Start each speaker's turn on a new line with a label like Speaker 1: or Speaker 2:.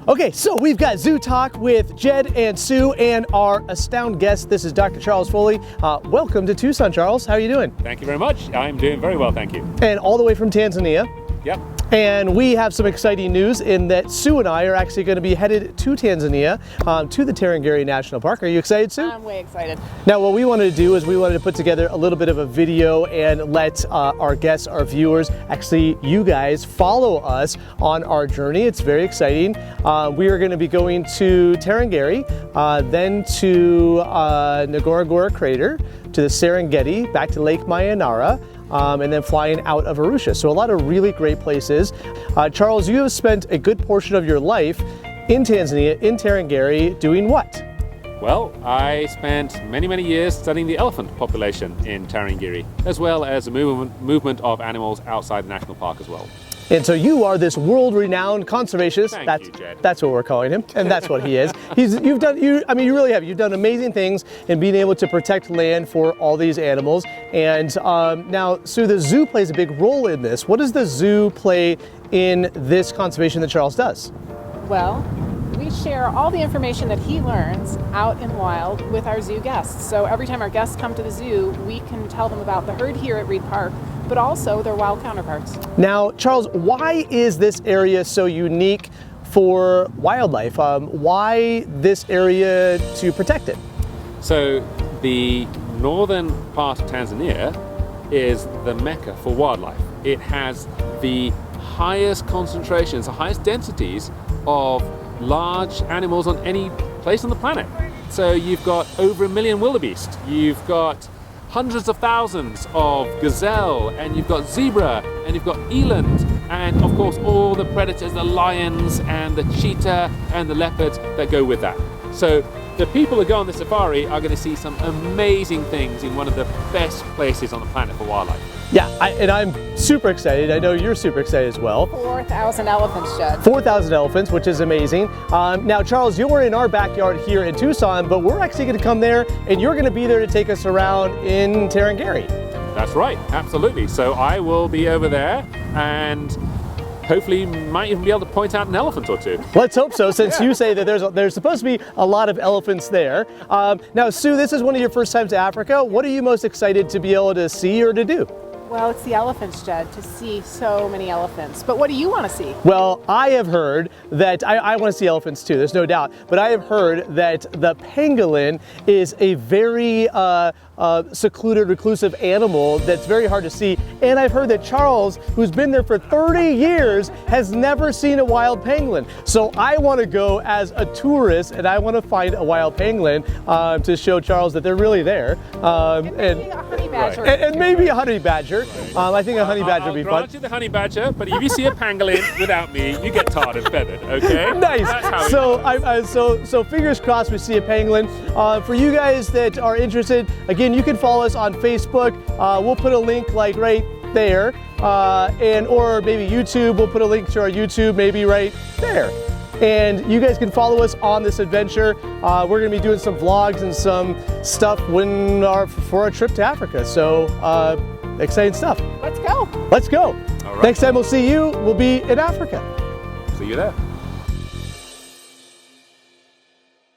Speaker 1: Okay, so we've got Zoo Talk with Jed and Sue and our astound guest. This is Dr. Charles Foley. Welcome to Tucson, Charles. How are you doing?
Speaker 2: Thank you very much. I'm doing very well, thank you.
Speaker 1: And all the way from Tanzania.
Speaker 2: Yep.
Speaker 1: And we have some exciting news in that Sue and I are actually going to be headed to Tanzania, to the Tarangire National Park. Are you excited, Sue?
Speaker 3: I'm way excited.
Speaker 1: Now, what we wanted to do is we wanted to put together a little bit of a video and let our guests, our viewers, actually you guys follow us on our journey. It's very exciting. We are going to be going to Tarangire, then to Ngorongoro Crater, to the Serengeti, back to Lake Mayanara, and then flying out of Arusha. So a lot of really great places. Charles, you have spent a good portion of your life in Tanzania, in Tarangire, doing what?
Speaker 2: Well, I spent many years studying the elephant population in Tarangire, as well as the movement of animals outside the national park as well.
Speaker 1: And so you are this world-renowned conservationist.
Speaker 2: Thank you, Jed.
Speaker 1: That's what we're calling him, and that's what he is. You really have. You've done amazing things in being able to protect land for all these animals. And now, Sue, the zoo plays a big role in this. What does the zoo play in this conservation that Charles does?
Speaker 3: Well, we share all the information that he learns out in wild with our zoo guests. So every time our guests come to the zoo, we can tell them about the herd here at Reid Park, but also their wild counterparts.
Speaker 1: Now, Charles, why is this area so unique for wildlife? Why this area to protect it?
Speaker 2: So the northern part of Tanzania is the mecca for wildlife. It has the highest concentrations, the highest densities of large animals on any place on the planet. So you've got over 1 million wildebeest, you've got hundreds of thousands of gazelle, and you've got zebra, and you've got eland, and of course all the predators, the lions and the cheetah and the leopards that go with that. So the people who go on the safari are going to see some amazing things in one of the best places on the planet for wildlife.
Speaker 1: Yeah, and I'm super excited. I know you're super excited as well.
Speaker 3: 4,000 elephants, Jed.
Speaker 1: 4,000 elephants, which is amazing. Now, Charles, you're in our backyard here in Tucson, but we're actually going to come there, and you're going to be there to take us around in Tarangire.
Speaker 2: That's right, absolutely. So I will be over there, and hopefully might even be able to point out an elephant or two.
Speaker 1: Let's hope so, since you say that there's supposed to be a lot of elephants there. Now, Sue, this is one of your first times to Africa. What are you most excited to be able to see or to do?
Speaker 3: Well, it's the elephants, Jed, to see so many elephants. But what do you want to see?
Speaker 1: Well, I have heard that, I want to see elephants too, there's no doubt, but I have heard that the pangolin is a very secluded, reclusive animal that's very hard to see. And I've heard that Charles, who's been there for 30 years, has never seen a wild pangolin. So I want to go as a tourist, and I want to find a wild pangolin to show Charles that they're really there.
Speaker 3: And maybe a honey badger.
Speaker 1: Right. And maybe a honey badger. I think a honey badger would be fun.
Speaker 2: I'll grant you the honey badger, but if you see a pangolin without me, you get tarred and feathered, okay?
Speaker 1: Nice.
Speaker 2: That's how
Speaker 1: So fingers crossed we see a pangolin. For you guys that are interested, again, you can follow us on Facebook. We'll put a link like right there, or maybe YouTube. We'll put a link to our YouTube maybe right there. And you guys can follow us on this adventure. We're going to be doing some vlogs and some stuff for our trip to Africa. So exciting stuff.
Speaker 3: Let's go.
Speaker 1: Let's go.
Speaker 2: All right.
Speaker 1: Next time we'll see you, we'll be in Africa.
Speaker 2: See you there.